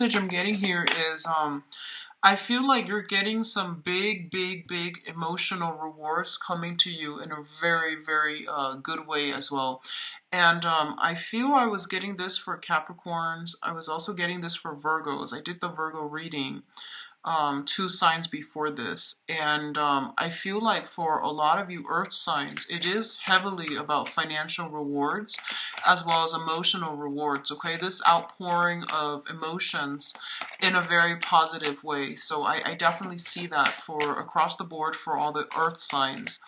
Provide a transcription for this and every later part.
message I'm getting here is I feel like you're getting some big emotional rewards coming to you in a very good way as well. And I feel I was getting this for Capricorns. I was also getting this for Virgos. I did the Virgo reading two signs before this. And I feel like for a lot of you earth signs, it is heavily about financial rewards as well as emotional rewards. Okay, this outpouring of emotions in a very positive way. So I definitely see that for across the board for all the earth signs,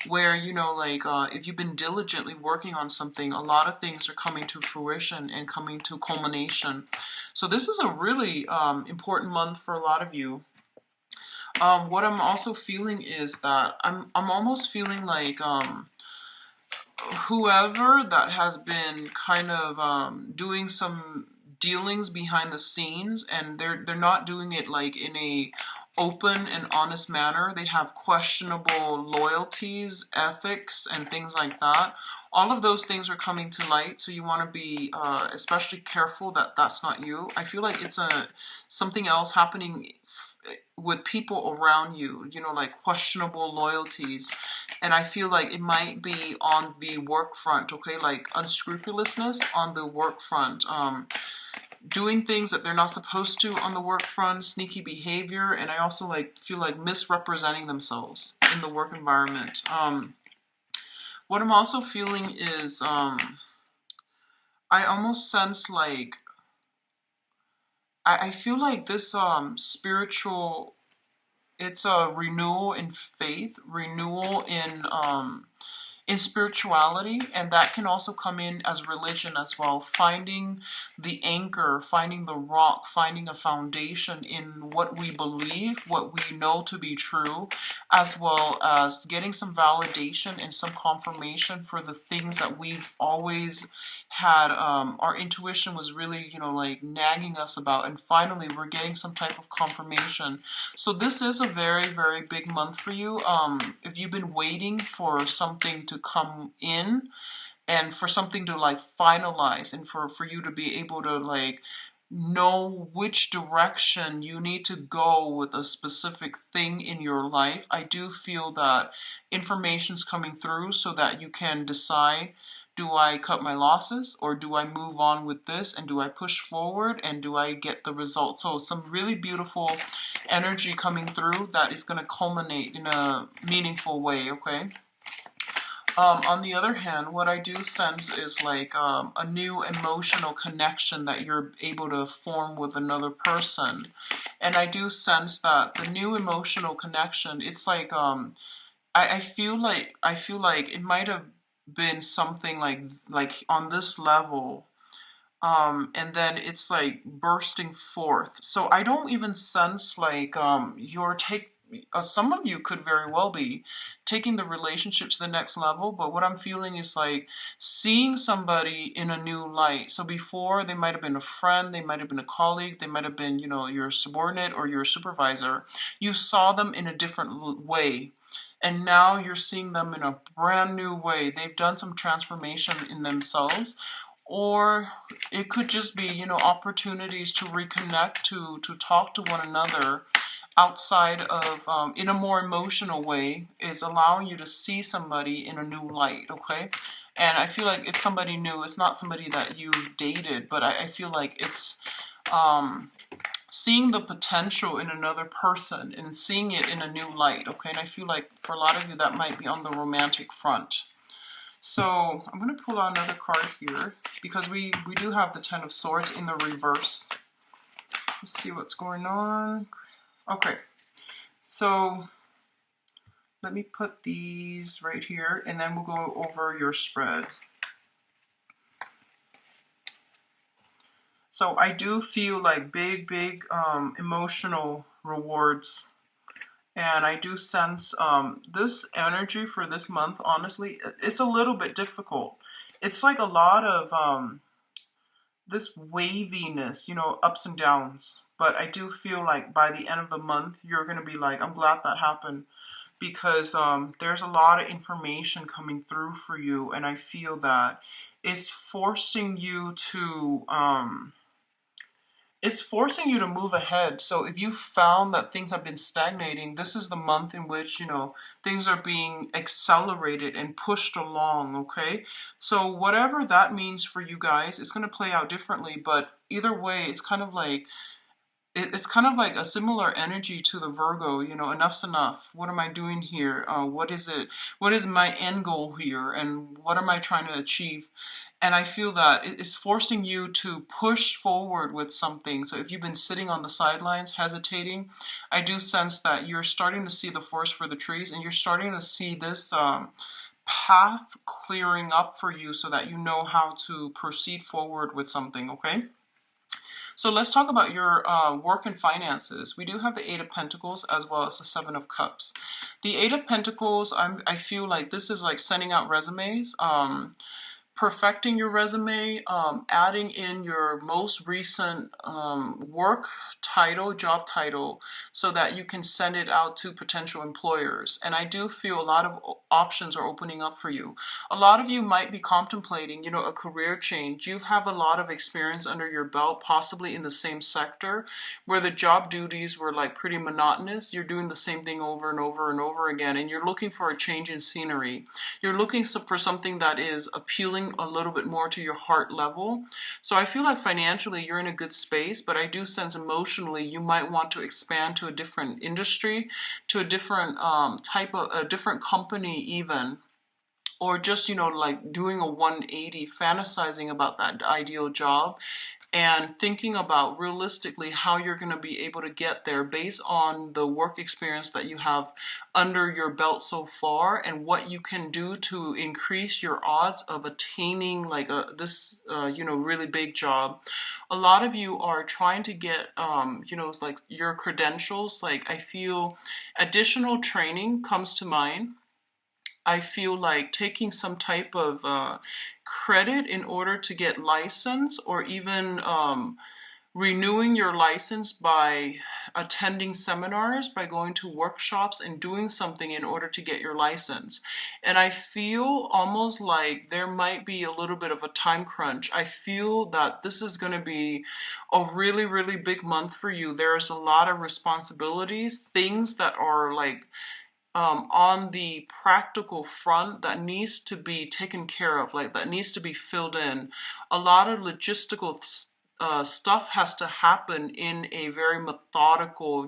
where like if you've been diligently working on something, a lot of things are coming to fruition and coming to culmination. So this is a really important month for a lot of you. What I'm also feeling is that I'm almost feeling like whoever that has been kind of doing some dealings behind the scenes, and they're not doing it like in a open and honest manner. They have questionable loyalties, ethics, and things like that. All of those things are coming to light, so you want to be especially careful that that's not you. I feel like it's a something else happening with people around you, like questionable loyalties. And I feel like it might be on the work front, okay, like unscrupulousness on the work front, doing things that they're not supposed to on the work front, sneaky behavior. And I also like feel like misrepresenting themselves in the work environment. What I'm also feeling is I almost sense like I feel like this spiritual, it's a renewal in faith, renewal in spirituality, and that can also come in as religion as well. Finding the anchor, finding the rock, finding a foundation in what we believe, what we know to be true, as well as getting some validation and some confirmation for the things that we've always had. Our intuition was really, like nagging us about, and finally we're getting some type of confirmation. So this is a very big month for you. If you've been waiting for something to come in and for something to like finalize, and for you to be able to like know which direction you need to go with a specific thing in your life, I do feel that information's coming through so that you can decide, do I cut my losses or do I move on with this, and do I push forward and do I get the results? So some really beautiful energy coming through that is going to culminate in a meaningful way, okay? On the other hand, what I do sense is like a new emotional connection that you're able to form with another person. And I do sense that the new emotional connection, it's like I feel like it might have been something like on this level, and then it's like bursting forth. So I don't even sense like you're take some of you could very well be taking the relationship to the next level, but what I'm feeling is like seeing somebody in a new light. So before, they might have been a friend, they might have been a colleague, they might have been, your subordinate or your supervisor. You saw them in a different way, and now you're seeing them in a brand new way. They've done some transformation in themselves, or it could just be, opportunities to reconnect, to talk to one another outside of, in a more emotional way, is allowing you to see somebody in a new light, okay? And I feel like it's somebody new. It's not somebody that you've dated, but I feel like it's um, seeing the potential in another person and seeing it in a new light, okay? And I feel like for a lot of you, that might be on the romantic front. So I'm going to pull out another card here because we do have the Ten of Swords in the reverse. Let's see what's going on. Okay, so let me put these right here, and then we'll go over your spread. So I do feel like big emotional rewards. And I do sense this energy for this month, honestly, it's a little bit difficult. It's like a lot of this waviness, ups and downs. But I do feel like by the end of the month, you're going to be like, I'm glad that happened, because there's a lot of information coming through for you. And I feel that it's forcing you to it's forcing you to move ahead. So if you found that things have been stagnating, this is the month in which, things are being accelerated and pushed along, okay? So whatever that means for you guys, it's going to play out differently, but either way, it's kind of like a similar energy to the Virgo, enough's enough. What am I doing here? What is it? What is my end goal here? And what am I trying to achieve? And I feel that it's forcing you to push forward with something. So if you've been sitting on the sidelines, hesitating, I do sense that you're starting to see the forest for the trees, and you're starting to see this path clearing up for you so that you know how to proceed forward with something, okay? So let's talk about your work and finances. We do have the Eight of Pentacles as well as the Seven of Cups. The Eight of Pentacles, I feel like this is like sending out resumes, perfecting your resume, adding in your most recent work title, job title, so that you can send it out to potential employers. And I do feel a lot of options are opening up for you. A lot of you might be contemplating, a career change. You have a lot of experience under your belt, possibly in the same sector, where the job duties were like pretty monotonous. You're doing the same thing over and over and over again, and you're looking for a change in scenery. You're looking for something that is appealing a little bit more to your heart level. So I feel like financially you're in a good space, but I do sense emotionally you might want to expand to a different industry, to a different type of a different company even, or just like doing a 180, fantasizing about that ideal job and thinking about realistically how you're going to be able to get there based on the work experience that you have under your belt so far, and what you can do to increase your odds of attaining like this really big job. A lot of you are trying to get like your credentials. Like I feel additional training comes to mind. I feel like taking some type of credit in order to get license, or even renewing your license by attending seminars, by going to workshops and doing something in order to get your license. And I feel almost like there might be a little bit of a time crunch. I feel that this is going to be a really, really big month for you. There's a lot of responsibilities, things that are like on the practical front that needs to be taken care of, like that needs to be filled in. A lot of logistical stuff has to happen in a very methodical,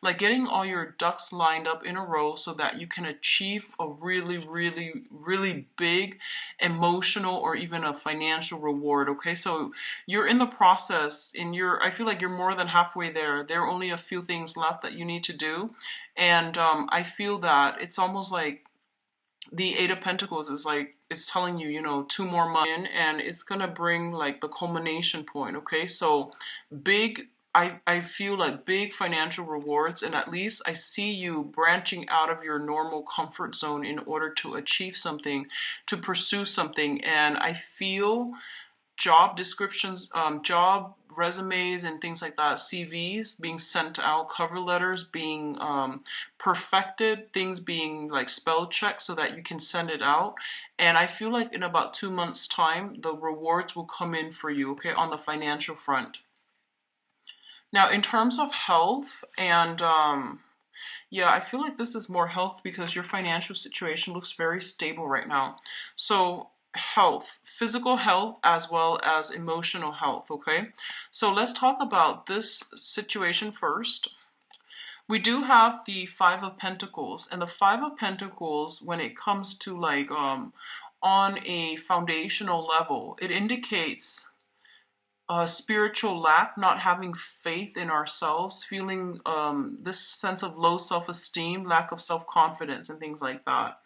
like getting all your ducks lined up in a row so that you can achieve a really, really, really big emotional or even a financial reward. Okay, so you're in the process, and I feel like you're more than halfway there. There are only a few things left that you need to do. And I feel that it's almost like the Eight of Pentacles is like, it's telling you, 2 more months in, and it's gonna bring like the culmination point, okay? So I feel like big financial rewards, and at least I see you branching out of your normal comfort zone in order to achieve something, to pursue something. And I feel job descriptions, job resumes and things like that, CVs being sent out, cover letters being perfected, things being like spell checked so that you can send it out. And I feel like in about 2 months' time, the rewards will come in for you, okay, on the financial front. Now, in terms of health and yeah, I feel like this is more health because your financial situation looks very stable right now. So health, physical health as well as emotional health, okay? So let's talk about this situation first. We do have the Five of Pentacles, and the Five of Pentacles, when it comes to like on a foundational level, it indicates spiritual lack, not having faith in ourselves, feeling this sense of low self-esteem, lack of self-confidence, and things like that.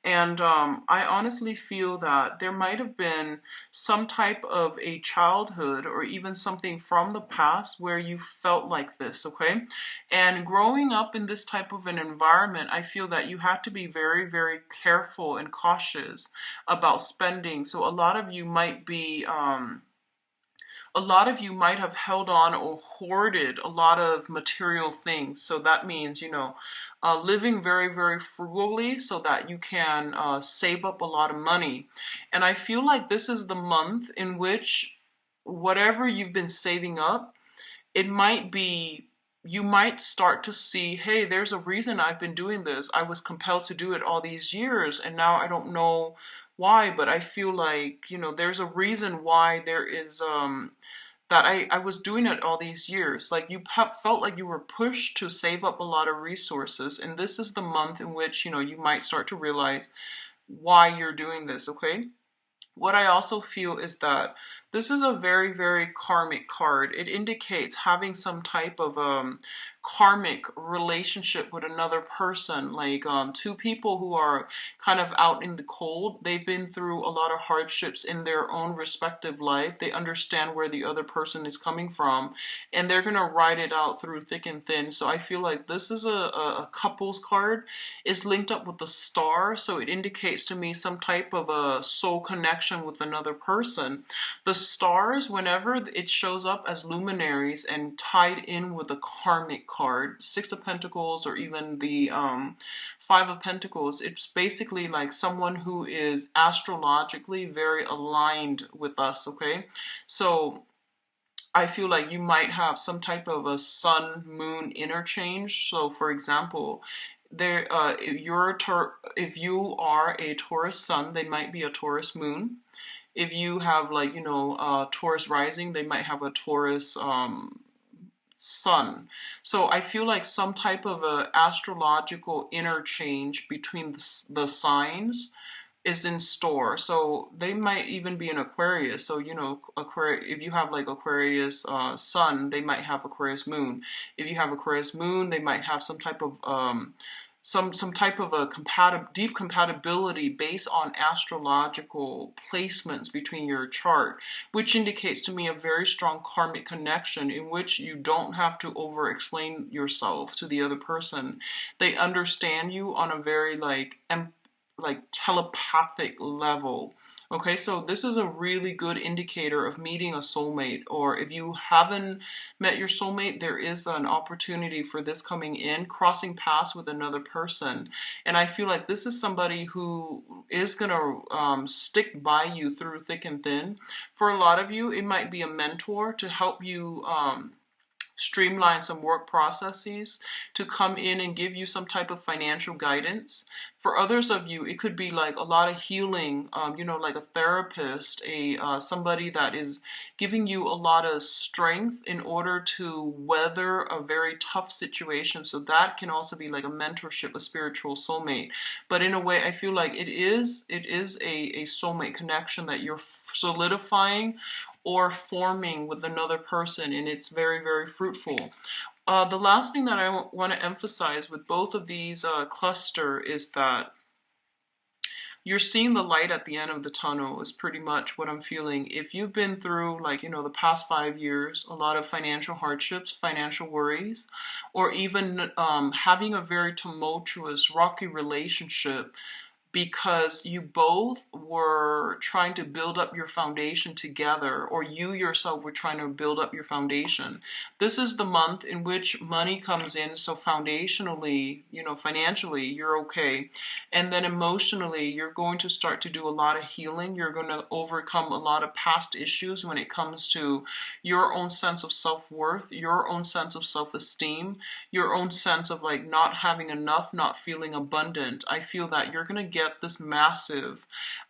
And I honestly feel that there might have been some type of a childhood or even something from the past where you felt like this, okay? And growing up in this type of an environment, I feel that you have to be very, very careful and cautious about spending. So a lot of you might be a lot of you might have held on or hoarded a lot of material things. So that means, living very, very frugally so that you can save up a lot of money. And I feel like this is the month in which whatever you've been saving up, it might be, you might start to see, hey, there's a reason I've been doing this. I was compelled to do it all these years, and now I don't know why, but I feel like, there's a reason why there is, that I was doing it all these years. Like you felt like you were pushed to save up a lot of resources, and this is the month in which, you might start to realize why you're doing this, okay? What I also feel is that this is a very, very karmic card. It indicates having some type of karmic relationship with another person, like two people who are kind of out in the cold. They've been through a lot of hardships in their own respective life. They understand where the other person is coming from, and they're going to ride it out through thick and thin. So I feel like this is a couples card. It's linked up with the star, so it indicates to me some type of a soul connection with another person. The stars, whenever it shows up as luminaries and tied in with a karmic card, Six of Pentacles, or even the Five of Pentacles, it's basically like someone who is astrologically very aligned with us, okay? So I feel like you might have some type of a sun moon interchange. So for example, if you are a Taurus sun, they might be a Taurus moon. If you have, like, Taurus rising, they might have a Taurus sun. So I feel like some type of a astrological interchange between the signs is in store. So they might even be an Aquarius. So, Aquarius, if you have like Aquarius sun, they might have Aquarius moon. If you have Aquarius moon, they might have some type of some type of a deep compatibility based on astrological placements between your chart, which indicates to me a very strong karmic connection in which you don't have to over explain yourself to the other person. They understand you on a very like telepathic level. Okay, so this is a really good indicator of meeting a soulmate, or if you haven't met your soulmate, there is an opportunity for this coming in, crossing paths with another person. And I feel like this is somebody who is going to stick by you through thick and thin. For a lot of you, it might be a mentor to help you streamline some work processes, to come in and give you some type of financial guidance. For others of you, it could be like a lot of healing, like a therapist, somebody that is giving you a lot of strength in order to weather a very tough situation. So that can also be like a mentorship, a spiritual soulmate. But in a way, I feel like it is a soulmate connection that you're solidifying or forming with another person, and it's very, very fruitful. The last thing that I want to emphasize with both of these cluster is that you're seeing the light at the end of the tunnel is pretty much what I'm feeling. If you've been through, like, the past 5 years, a lot of financial hardships, financial worries, or even having a very tumultuous, rocky relationship, because you both were trying to build up your foundation together, or you yourself were trying to build up your foundation. This is the month in which money comes in, so foundationally, financially, you're okay. And then emotionally, you're going to start to do a lot of healing. You're going to overcome a lot of past issues when it comes to your own sense of self-worth, your own sense of self-esteem, your own sense of like not having enough, not feeling abundant. I feel that you're going to get this massive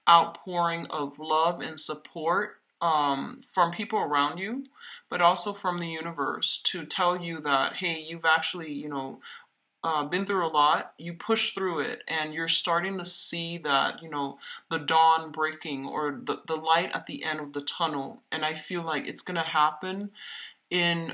outpouring of love and support from people around you, but also from the universe to tell you that, hey, you've actually, been through a lot, you pushed through it, and you're starting to see that, the dawn breaking, or the light at the end of the tunnel. And I feel like it's going to happen in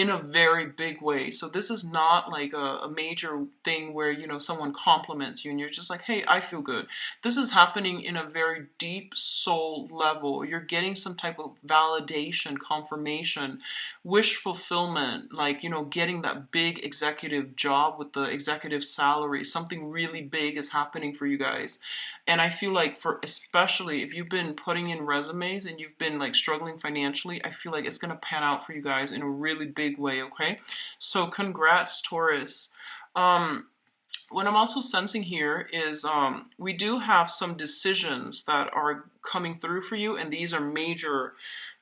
a very big way. So this is not like a major thing where, someone compliments you and you're just like, hey, I feel good. This is happening in a very deep soul level. You're getting some type of validation, confirmation, wish fulfillment, like, getting that big executive job with the executive salary. Something really big is happening for you guys. And I feel like, for especially if you've been putting in resumes and you've been like struggling financially, I feel like it's going to pan out for you guys in a really big way, okay? So congrats, Taurus. What I'm also sensing here is we do have some decisions that are coming through for you, and these are major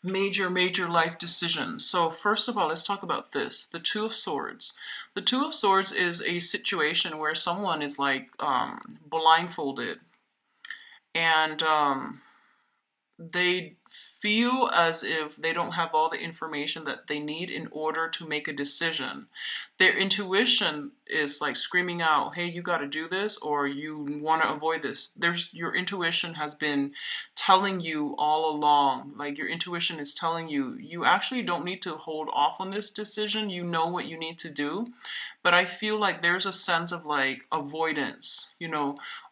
major life decisions. So first of all, let's talk about this, the Two of Swords. The Two of Swords is a situation where someone is like blindfolded, and they feel as if they don't have all the information that they need in order to make a decision. Their intuition is like screaming out, hey, you got to do this, or you want to avoid this. Your intuition has been telling you all along, like your intuition is telling you, you actually don't need to hold off on this decision. You know what you need to do. But I feel like there's a sense of like avoidance,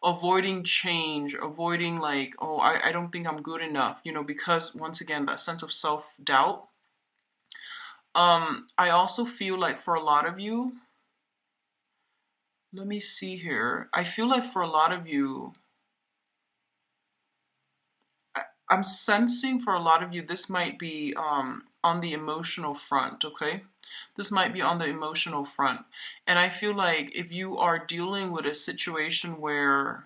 avoiding change, avoiding like, oh, I don't think I'm good enough, because once again, that sense of self-doubt. I also feel like for a lot of you, let me see here. I feel like for a lot of you, I'm sensing for a lot of you, this might be on the emotional front, okay? This might be on the emotional front. And I feel like if you are dealing with a situation where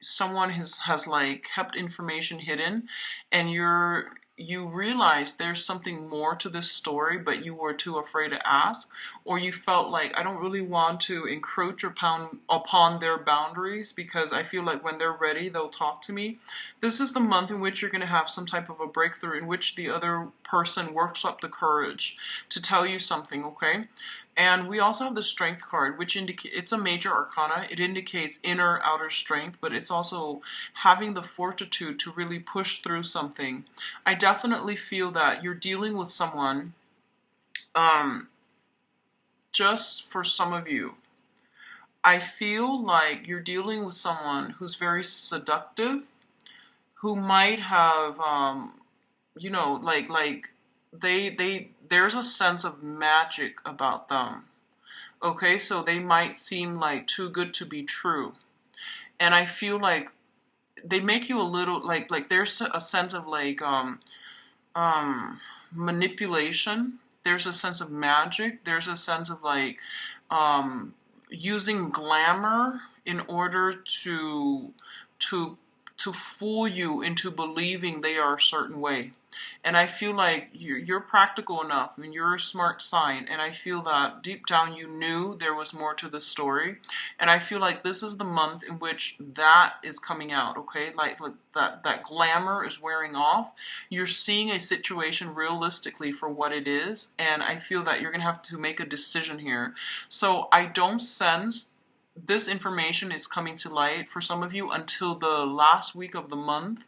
someone has like kept information hidden, and you realize there's something more to this story, but you were too afraid to ask, or you felt like, I don't really want to encroach upon their boundaries because I feel like when they're ready, they'll talk to me. This is the month in which you're going to have some type of a breakthrough in which the other person works up the courage to tell you something, okay? And we also have the Strength card, which indicates, it's a major arcana. It indicates inner, outer strength, but it's also having the fortitude to really push through something. I definitely feel that you're dealing with someone, just for some of you, I feel like you're dealing with someone who's very seductive, who might have, like there's a sense of magic about them. Okay, so they might seem like too good to be true. And I feel like they make you a little like there's a sense of like manipulation. There's a sense of magic. There's a sense of like using glamour in order to to fool you into believing they are a certain way. And I feel like you're practical enough. I mean, you're a smart sign, and I feel that deep down you knew there was more to the story. And I feel like this is the month in which that is coming out, okay? Like that glamour is wearing off. You're seeing a situation realistically for what it is, and I feel that you're going to have to make a decision here. So I don't sense this information is coming to light for some of you until the last week of the month,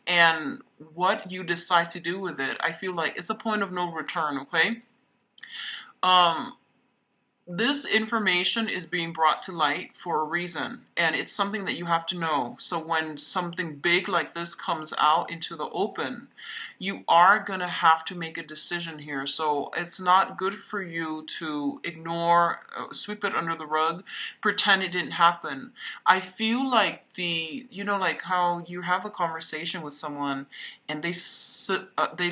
and what you decide to do with it, I feel like it's a point of no return, okay? This information is being brought to light for a reason, and it's something that you have to know. So when something big like this comes out into the open, you are going to have to make a decision here. So it's not good for you to ignore, sweep it under the rug, pretend it didn't happen. I feel like like how you have a conversation with someone and they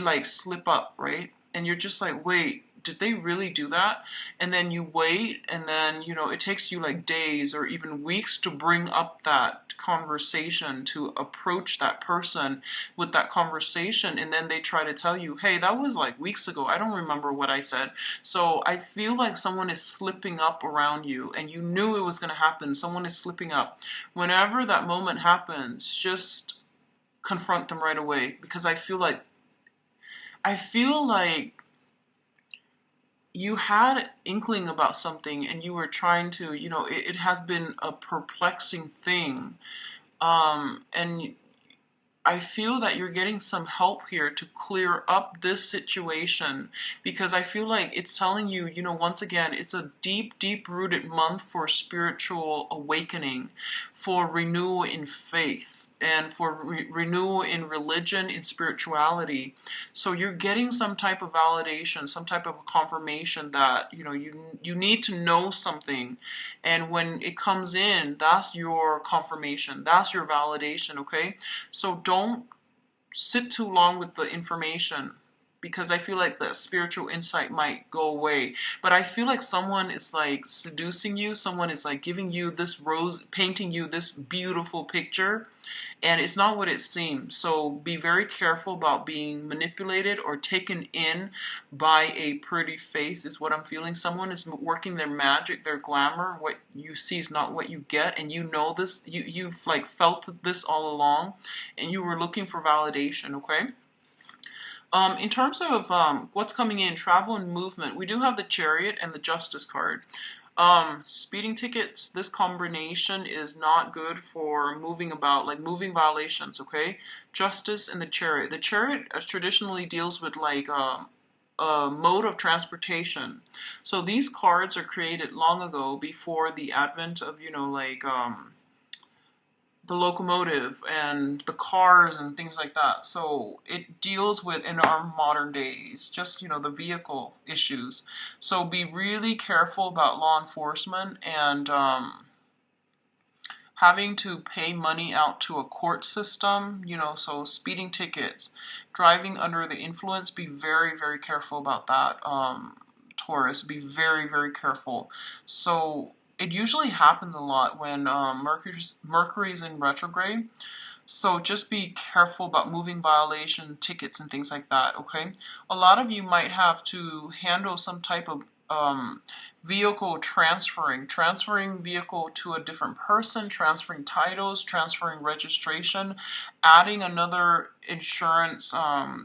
like slip up, right? And you're just like, wait, did they really do that? And then you wait, and then, it takes you like days or even weeks to bring up that conversation, to approach that person with that conversation, and then they try to tell you, hey, that was like weeks ago, I don't remember what I said. So I feel like someone is slipping up around you, and you knew it was going to happen. Someone is slipping up. Whenever that moment happens, just confront them right away, because I feel like you had inkling about something, and you were trying to, it has been a perplexing thing. And I feel that you're getting some help here to clear up this situation, because I feel like it's telling you, once again, it's a deep rooted month for spiritual awakening, for renewal in faith, and for renewal in religion, in spirituality. So you're getting some type of validation, some type of confirmation that, you need to know something. And when it comes in, that's your confirmation, that's your validation, okay? So don't sit too long with the information, because I feel like the spiritual insight might go away. But I feel like someone is like seducing you, someone is like giving you this rose, painting you this beautiful picture, and it's not what it seems. So be very careful about being manipulated or taken in by a pretty face, is what I'm feeling. Someone is working their magic, their glamour. What you see is not what you get, and you know this. You've like felt this all along, and you were looking for validation. Okay. In terms of what's coming in, travel and movement, we do have the Chariot and the Justice card. Speeding tickets, this combination is not good for moving about, like moving violations, okay? Justice and the Chariot. The Chariot traditionally deals with like a mode of transportation. So these cards are created long ago before the advent of, like the locomotive and the cars and things like that. So it deals with, in our modern days, just, the vehicle issues. So be really careful about law enforcement and having to pay money out to a court system, so speeding tickets, driving under the influence, be very, very careful about that. Taurus, be very, very careful. So it usually happens a lot when Mercury's in retrograde. So just be careful about moving violation tickets and things like that, okay? A lot of you might have to handle some type of vehicle transferring vehicle to a different person, transferring titles, transferring registration, adding another insurance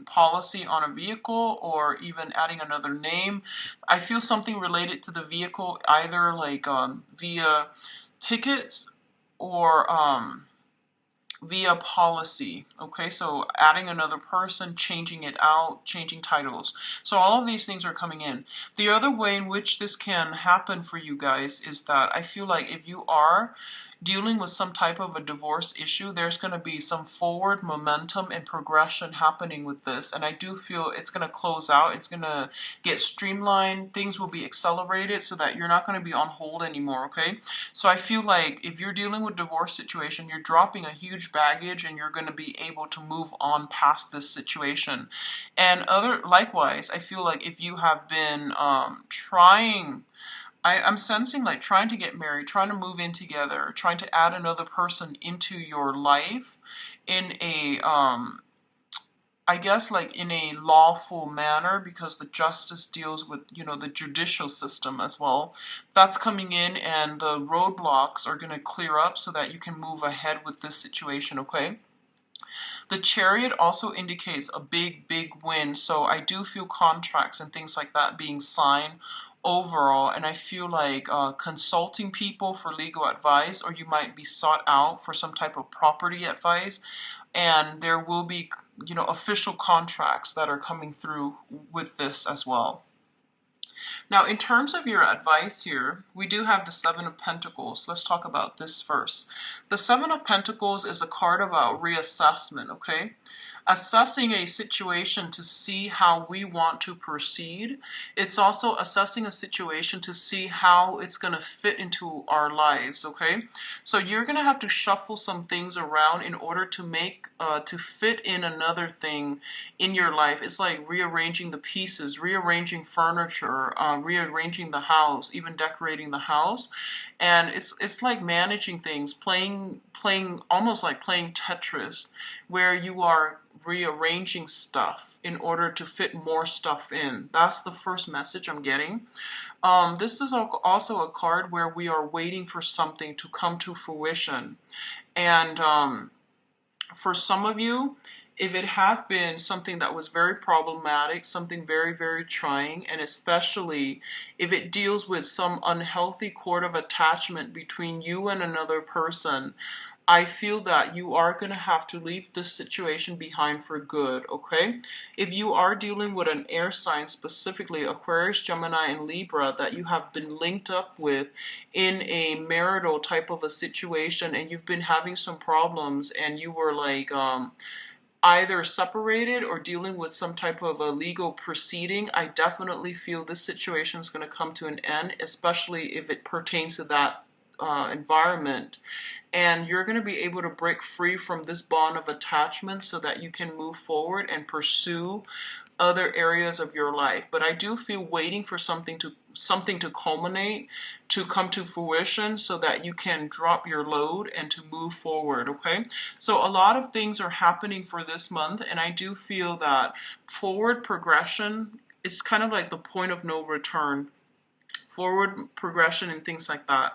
policy on a vehicle, or even adding another name. I feel something related to the vehicle, either like via tickets or via policy. Okay, so adding another person, changing it out, changing titles. So all of these things are coming in. The other way in which this can happen for you guys is that I feel like if you are dealing with some type of a divorce issue, there's going to be some forward momentum and progression happening with this. And I do feel it's going to close out. It's going to get streamlined. Things will be accelerated so that you're not going to be on hold anymore, okay? So I feel like if you're dealing with divorce situation, you're dropping a huge baggage and you're going to be able to move on past this situation. And likewise, I feel like if you have been I'm sensing like trying to get married, trying to move in together, trying to add another person into your life in a, I guess like in a lawful manner, because the justice deals with, the judicial system as well. That's coming in, and the roadblocks are going to clear up so that you can move ahead with this situation, okay? The Chariot also indicates a big, big win. So I do feel contracts and things like that being signed overall, and I feel like consulting people for legal advice, or you might be sought out for some type of property advice, and there will be, official contracts that are coming through with this as well. Now, in terms of your advice here, we do have the Seven of Pentacles. Let's talk about this first. The Seven of Pentacles is a card about reassessment, okay? Assessing a situation to see how we want to proceed. It's also assessing a situation to see how it's going to fit into our lives, okay? So you're going to have to shuffle some things around in order to make, to fit in another thing in your life. It's like rearranging the pieces, rearranging furniture, rearranging the house, even decorating the house. And it's like managing things, playing almost like playing Tetris, where you are rearranging stuff in order to fit more stuff in. That's the first message I'm getting. This is also a card where we are waiting for something to come to fruition. And for some of you, if it has been something that was very problematic, something very, very trying, and especially if it deals with some unhealthy cord of attachment between you and another person, I feel that you are going to have to leave this situation behind for good, okay? If you are dealing with an air sign, specifically Aquarius, Gemini, and Libra, that you have been linked up with in a marital type of a situation, and you've been having some problems, and you were like, either separated or dealing with some type of a legal proceeding, I definitely feel this situation is going to come to an end, especially if it pertains to that environment. And you're going to be able to break free from this bond of attachment so that you can move forward and pursue other areas of your life. But I do feel waiting for something to culminate, to come to fruition, so that you can drop your load and to move forward. Okay, so a lot of things are happening for this month, and I do feel that forward progression is kind of like the point of no return, forward progression and things like that.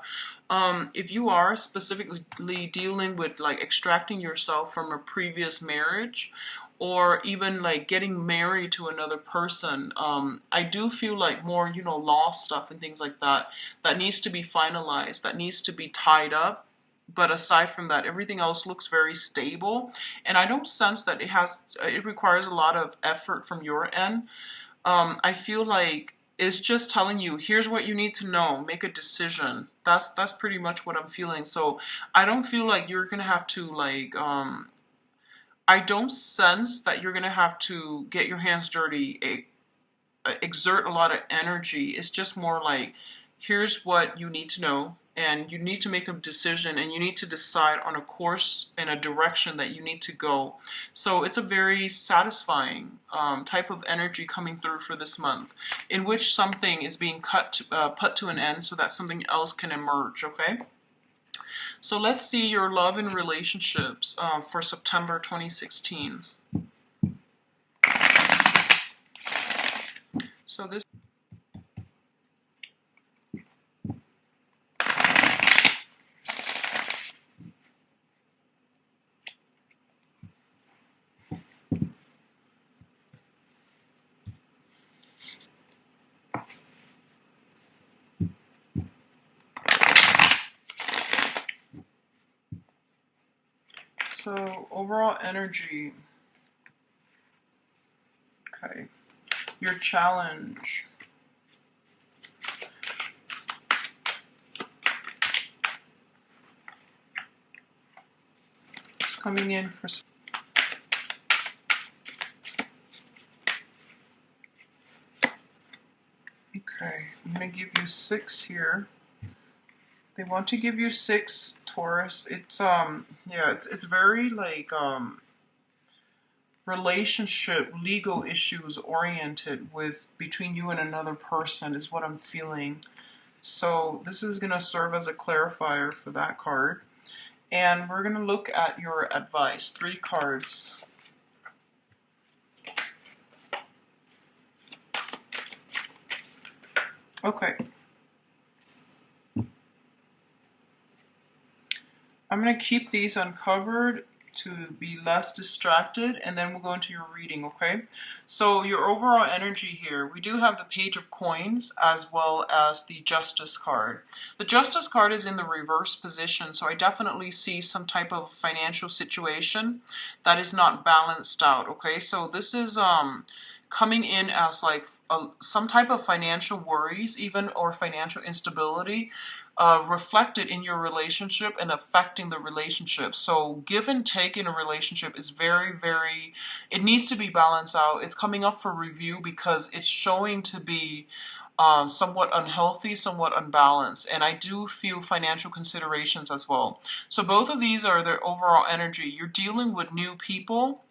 If you are specifically dealing with like extracting yourself from a previous marriage, or even like getting married to another person, I do feel like more, law stuff and things like that, that needs to be finalized, that needs to be tied up. But aside from that, everything else looks very stable, and I don't sense that it requires a lot of effort from your end. I feel like it's just telling you, here's what you need to know, make a decision. That's pretty much what I'm feeling. So I don't feel like you're gonna have to like I don't sense that you're gonna have to get your hands dirty, exert a lot of energy. It's just more like, here's what you need to know, and you need to make a decision, and you need to decide on a course and a direction that you need to go. So it's a very satisfying type of energy coming through for this month, in which something is being put to an end so that something else can emerge. Okay, so let's see your love and relationships for September 2016. So this So overall energy, okay, your challenge, it's coming in for, okay, I'm going to give you 6 here. They want to give you 6, Taurus. It's yeah, it's very like relationship, legal issues oriented with between you and another person is what I'm feeling. So this is going to serve as a clarifier for that card. And we're going to look at your advice. 3 cards. Okay. I'm going to keep these uncovered to be less distracted, and then we'll go into your reading, okay? So your overall energy here, we do have the Page of Coins as well as the Justice card. The Justice card is in the reverse position, so I definitely see some type of financial situation that is not balanced out, okay? So this is coming in as like some type of financial worries even, or financial instability reflected in your relationship and affecting the relationship. So give and take in a relationship is very, very, it needs to be balanced out. It's coming up for review because it's showing to be somewhat unhealthy, somewhat unbalanced. And I do feel financial considerations as well. So both of these are their overall energy. You're dealing with new people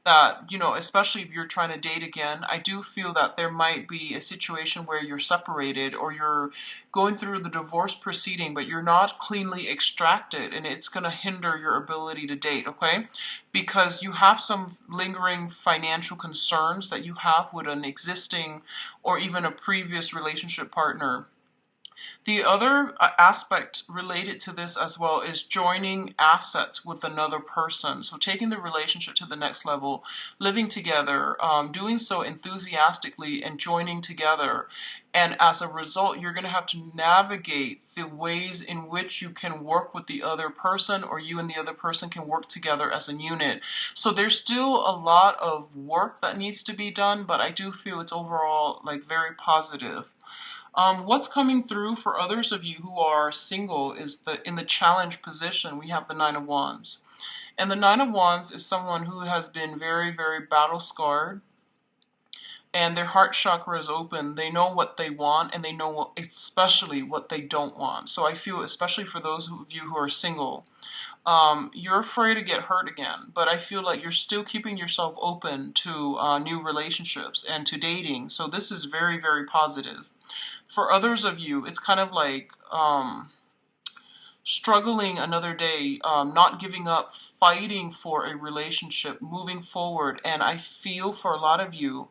that, especially if you're trying to date again, I do feel that there might be a situation where you're separated or you're going through the divorce proceeding, but you're not cleanly extracted, and it's going to hinder your ability to date, okay? Because you have some lingering financial concerns that you have with an existing or even a previous relationship partner. The other aspect related to this as well is joining assets with another person. So taking the relationship to the next level, living together, doing so enthusiastically and joining together. And as a result, you're going to have to navigate the ways in which you can work with the other person, or you and the other person can work together as a unit. So there's still a lot of work that needs to be done, but I do feel it's overall like very positive. What's coming through for others of you who are single is in the challenge position, we have the Nine of Wands. And the Nine of Wands is someone who has been very, very battle scarred, and their heart chakra is open. They know what they want, and they know especially what they don't want. So I feel, especially for those of you who are single, You're afraid to get hurt again, but I feel like you're still keeping yourself open to new relationships and to dating. So this is very, very positive. For others of you, it's kind of like struggling another day, not giving up, fighting for a relationship, moving forward. And I feel for a lot of you,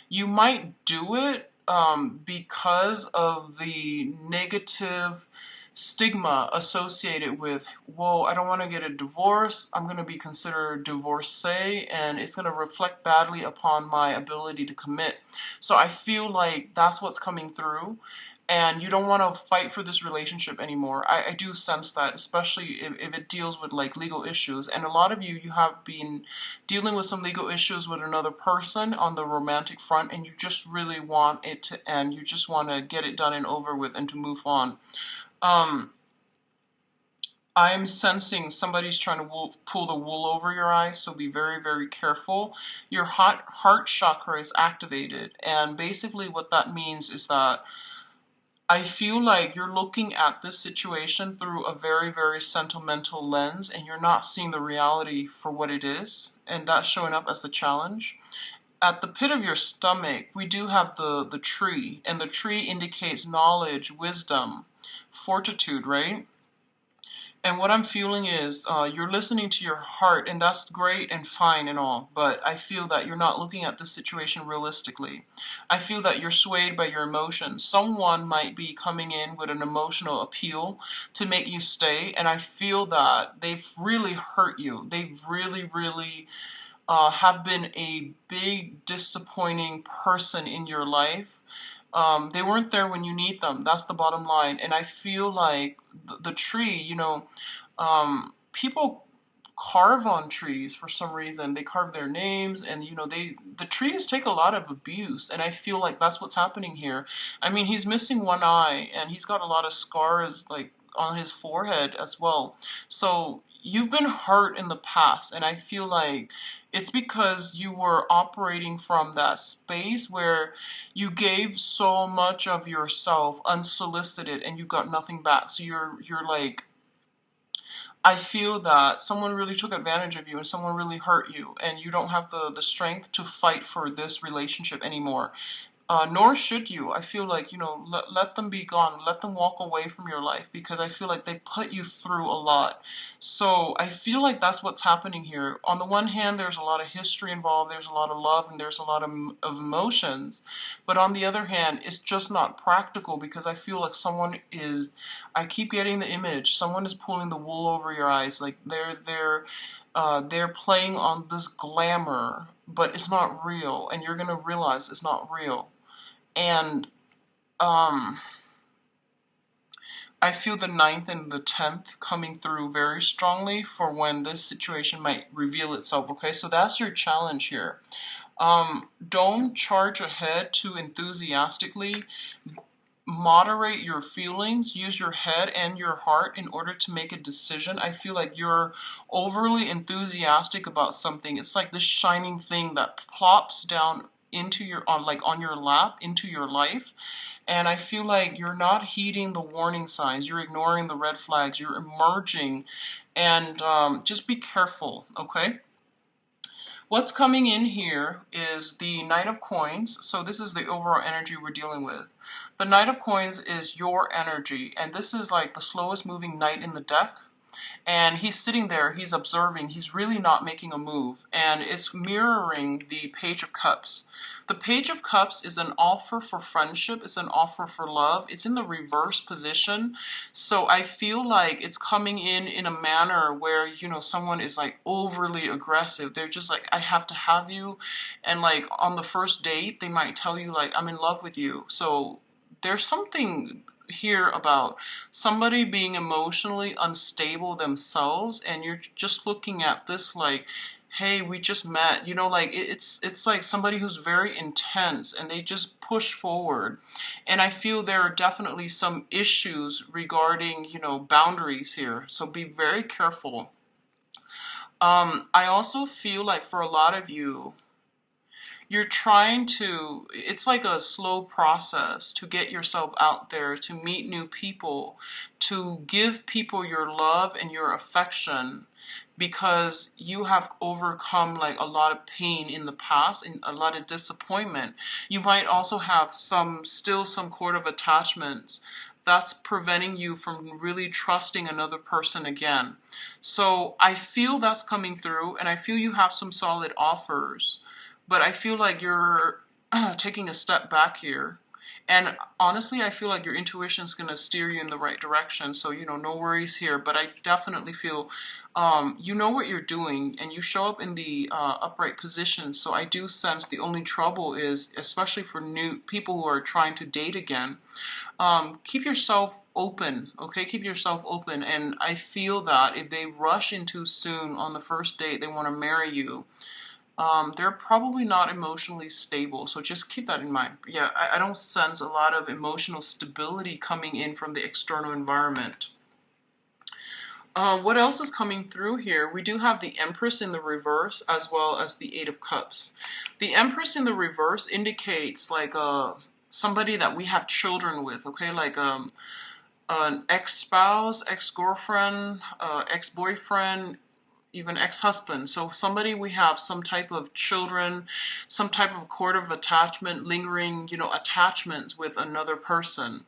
you might do it because of the negative stigma associated with, whoa, I don't want to get a divorce. I'm going to be considered divorcee, and it's going to reflect badly upon my ability to commit. So I feel like that's what's coming through. And you don't want to fight for this relationship anymore. I do sense that, especially if it deals with like legal issues. And a lot of you have been dealing with some legal issues with another person on the romantic front, and you just really want it to end. You just want to get it done and over with and to move on. I'm sensing somebody's trying to pull the wool over your eyes, so be very, very careful. Your heart chakra is activated, and basically what that means is that I feel like you're looking at this situation through a very, very sentimental lens, and you're not seeing the reality for what it is, and that's showing up as the challenge. At the pit of your stomach, we do have the tree, and the tree indicates knowledge, wisdom, fortitude, right? And what I'm feeling is you're listening to your heart, and that's great and fine and all, but I feel that you're not looking at the situation realistically. I feel that you're swayed by your emotions. Someone might be coming in with an emotional appeal to make you stay, and I feel that they've really hurt you. They've really, really have been a big disappointing person in your life. They weren't there when you need them. That's the bottom line. And I feel like the tree, people carve on trees for some reason. They carve their names, and the trees take a lot of abuse, and I feel like that's what's happening here. I mean, he's missing one eye, and he's got a lot of scars like on his forehead as well. So you've been hurt in the past, and I feel like it's because you were operating from that space where you gave so much of yourself unsolicited and you got nothing back. So you're like, I feel that someone really took advantage of you and someone really hurt you, and you don't have the strength to fight for this relationship anymore. Nor should you. I feel like, let them be gone. Let them walk away from your life, because I feel like they put you through a lot. So I feel like that's what's happening here. On the one hand, there's a lot of history involved, there's a lot of love, and there's a lot of emotions. But on the other hand, it's just not practical, because I feel like I keep getting the image, someone is pulling the wool over your eyes. Like they're playing on this glamour, but it's not real, and you're gonna realize it's not real. And I feel the ninth and the 10th coming through very strongly for when this situation might reveal itself. Okay, so that's your challenge here. Don't charge ahead too enthusiastically. Moderate your feelings, use your head and your heart in order to make a decision. I feel like you're overly enthusiastic about something. It's like this shining thing that plops down into on your lap into your life, and I feel like you're not heeding the warning signs, you're ignoring the red flags, you're emerging, and just be careful. Okay, what's coming in here is the Knight of Coins. So this is the overall energy we're dealing with. The Knight of Coins is your energy, and this is like the slowest moving knight in the deck. And he's sitting there, he's observing, he's really not making a move. And it's mirroring the Page of Cups. The Page of Cups is an offer for friendship, it's an offer for love. It's in the reverse position. So I feel like it's coming in a manner where, someone is like overly aggressive. They're just like, I have to have you. And like on the first date, they might tell you like, I'm in love with you. So there's something here about somebody being emotionally unstable themselves, and you're just looking at this like, hey, we just met, like it's like somebody who's very intense and they just push forward. And I feel there are definitely some issues regarding, boundaries here, so be very careful. I also feel like for a lot of you, you're trying to, it's like a slow process to get yourself out there, to meet new people, to give people your love and your affection, because you have overcome like a lot of pain in the past and a lot of disappointment. You might also have still some sort of attachments that's preventing you from really trusting another person again. So I feel that's coming through, and I feel you have some solid offers, but I feel like you're taking a step back here. And honestly, I feel like your intuition is going to steer you in the right direction. So, no worries here. But I definitely feel you know what you're doing, and you show up in the upright position. So I do sense the only trouble is, especially for new people who are trying to date again, keep yourself open, okay? Keep yourself open. And I feel that if they rush in too soon on the first date, they want to marry you, they're probably not emotionally stable. So just keep that in mind. Yeah, I don't sense a lot of emotional stability coming in from the external environment. What else is coming through here? We do have the Empress in the reverse as well as the Eight of Cups. The Empress in the reverse indicates like somebody that we have children with, okay? Like an ex-spouse, ex-girlfriend, ex-boyfriend, even ex-husband. So somebody we have some type of children, some type of cord of attachment, lingering, attachments with another person.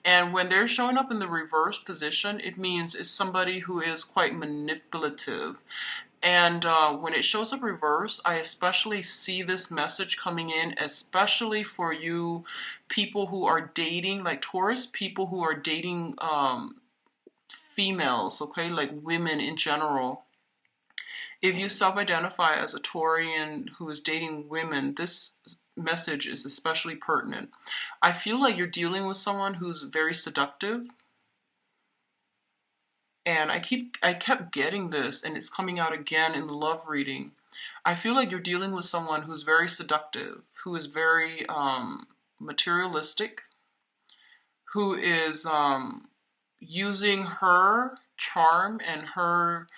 And when they're showing up in the reverse position, it means it's somebody who is quite manipulative. And when it shows up reverse, I especially see this message coming in, especially for you people who are dating, like Taurus, people who are dating females, okay, like women in general. If you self-identify as a Taurian who is dating women, this message is especially pertinent. I feel like you're dealing with someone who's very seductive. And I kept getting this, and it's coming out again in the love reading. I feel like you're dealing with someone who's very seductive, who is very materialistic, who is using her charm and her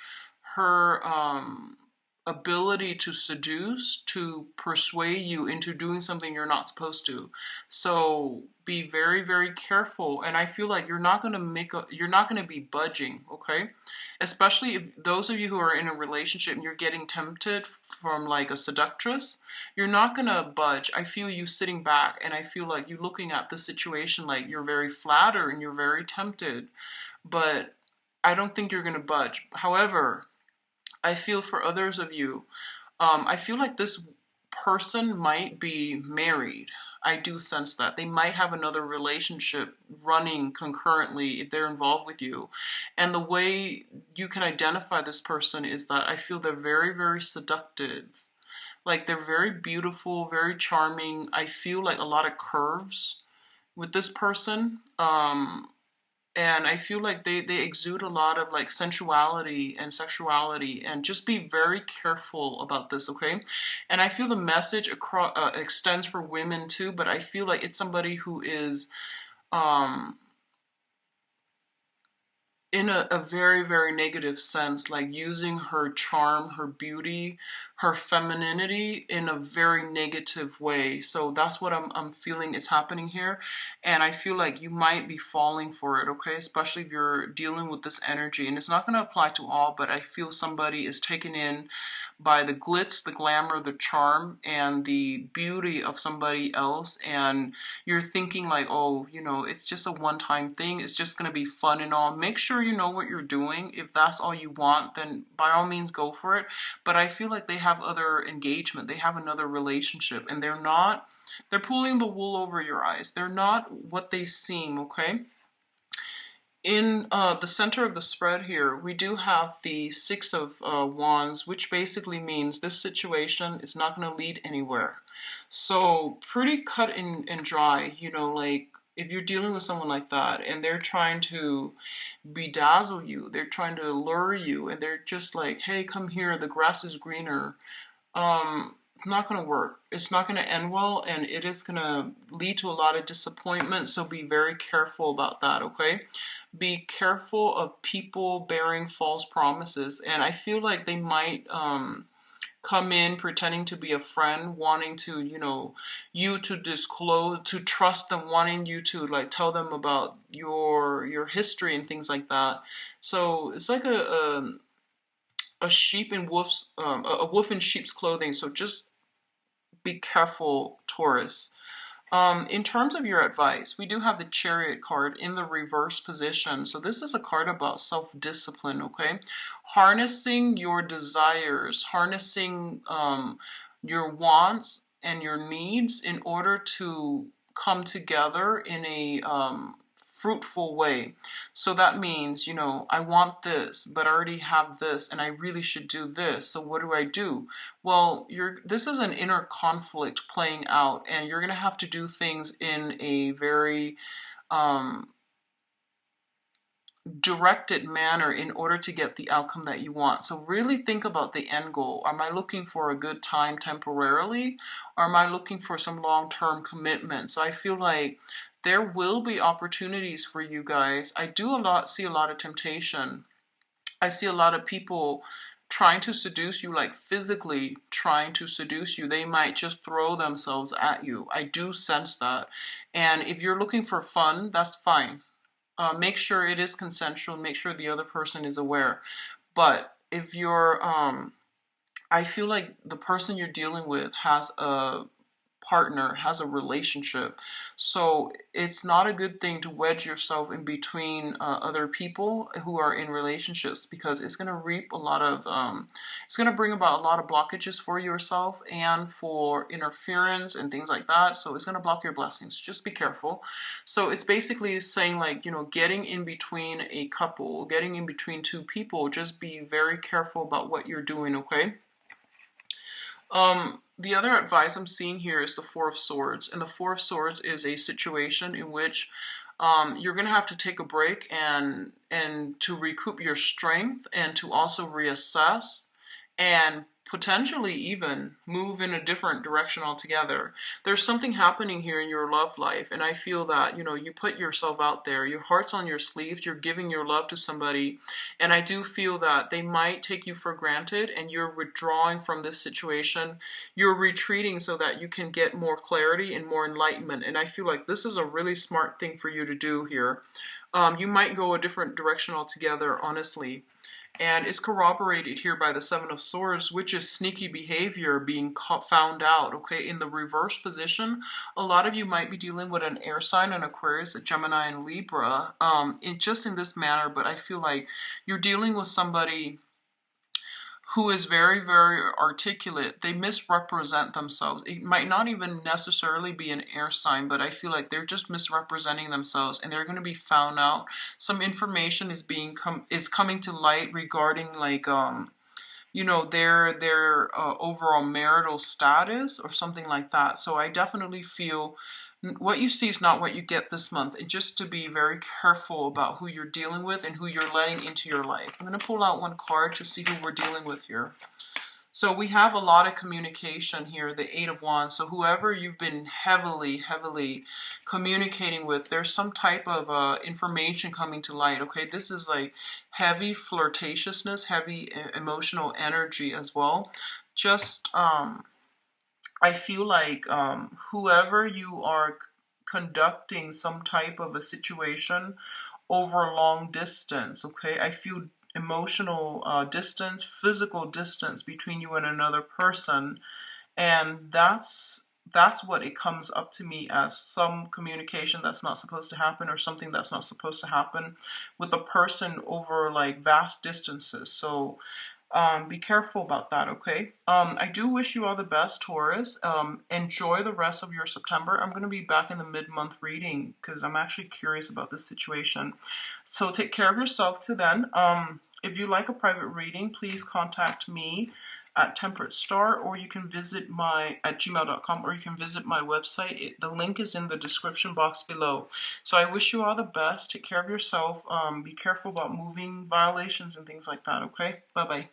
ability to seduce to persuade you into doing something you're not supposed to. So be very, very careful. And I feel like you're not going to be budging, okay? Especially if those of you who are in a relationship and you're getting tempted from like a seductress, you're not going to budge. I feel you sitting back, and I feel like you looking at the situation like you're very flattered and you're very tempted, but I don't think you're going to budge. However, I feel for others of you, I feel like this person might be married. I do sense that. They might have another relationship running concurrently if they're involved with you. And the way you can identify this person is that I feel they're very, very seductive. Like they're very beautiful, very charming. I feel like a lot of curves with this person. And I feel like they exude a lot of like sensuality and sexuality, and just be very careful about this, okay? And I feel the message extends for women too, but I feel like it's somebody who is um, in a very, very negative sense, like using her charm, her beauty, her femininity in a very negative way. So that's what I'm feeling is happening here. And I feel like you might be falling for it, okay? Especially if you're dealing with this energy. And it's not going to apply to all, but I feel somebody is taken in by the glitz, the glamour, the charm, and the beauty of somebody else. And you're thinking like, oh, it's just a one-time thing. It's just going to be fun and all. Make sure you know what you're doing. If that's all you want, then by all means go for it. But I feel like they have other engagement. They have another relationship, and they're pulling the wool over your eyes. They're not what they seem, okay? In the center of the spread here, we do have the Six of Wands, which basically means this situation is not going to lead anywhere. So pretty cut and dry, like if you're dealing with someone like that and they're trying to bedazzle you, they're trying to lure you, and they're just like, hey, come here, the grass is greener. It's not going to work. It's not going to end well, and it is going to lead to a lot of disappointment. So be very careful about that, okay? Be careful of people bearing false promises. And I feel like they might come in pretending to be a friend, wanting to, you to disclose, to trust them, wanting you to like tell them about your history and things like that. So it's like a sheep in wolf's a wolf in sheep's clothing. So just be careful, Taurus. In terms of your advice, we do have the Chariot card in the reverse position. So this is a card about self-discipline, okay? Harnessing your desires, harnessing your wants and your needs in order to come together in a fruitful way. So that means, I want this, but I already have this, and I really should do this. So what do I do? Well, this is an inner conflict playing out, and you're going to have to do things in a very directed manner in order to get the outcome that you want. So really think about the end goal. Am I looking for a good time temporarily, or am I looking for some long-term commitment? So I feel like there will be opportunities for you guys. I see a lot of temptation. I see a lot of people trying to seduce you, like physically trying to seduce you. They might just throw themselves at you. I do sense that. And if you're looking for fun, that's fine. Make sure it is consensual. Make sure the other person is aware. But if I feel like the person you're dealing with has a partner, has a relationship. So it's not a good thing to wedge yourself in between other people who are in relationships, because it's going to reap a lot of, it's going to bring about a lot of blockages for yourself and for interference and things like that. So it's going to block your blessings. Just be careful. So it's basically saying like, getting in between a couple, getting in between two people, just be very careful about what you're doing, okay? The other advice I'm seeing here is the Four of Swords, and the Four of Swords is a situation in which you're going to have to take a break and to recoup your strength, and to also reassess and potentially even move in a different direction altogether. There's something happening here in your love life, and I feel that, you put yourself out there, your heart's on your sleeves, you're giving your love to somebody, and I do feel that they might take you for granted, and you're withdrawing from this situation. You're retreating so that you can get more clarity and more enlightenment, and I feel like this is a really smart thing for you to do here. You might go a different direction altogether, honestly. And it's corroborated here by the Seven of Swords, which is sneaky behavior being found out, okay? In the reverse position, a lot of you might be dealing with an air sign, an Aquarius, a Gemini, and Libra, just in this manner, but I feel like you're dealing with somebody who is very, very articulate. They misrepresent themselves. It might not even necessarily be an air sign, but I feel like they're just misrepresenting themselves, and they're going to be found out. Some information is coming to light regarding like their overall marital status or something like that. So I definitely feel what you see is not what you get this month, and just to be very careful about who you're dealing with and who you're letting into your life. I'm going to pull out one card to see who we're dealing with here. So we have a lot of communication here, the Eight of Wands. So whoever you've been heavily communicating with, there's some type of information coming to light, okay? This is like heavy flirtatiousness, heavy emotional energy as well. Just, I feel like whoever you are conducting some type of a situation over a long distance, okay? I feel emotional distance, physical distance between you and another person, and that's what it comes up to me as, some communication that's not supposed to happen, or something that's not supposed to happen with a person over like vast distances. So be careful about that, okay? I do wish you all the best, Taurus. Enjoy the rest of your September. I'm going to be back in the mid-month reading because I'm actually curious about this situation. So take care of yourself till then. If you like a private reading, please contact me at Temperate Star, or you can visit at gmail.com, or you can visit my website. The link is in the description box below. So I wish you all the best. Take care of yourself. Be careful about moving violations and things like that, okay? Bye-bye.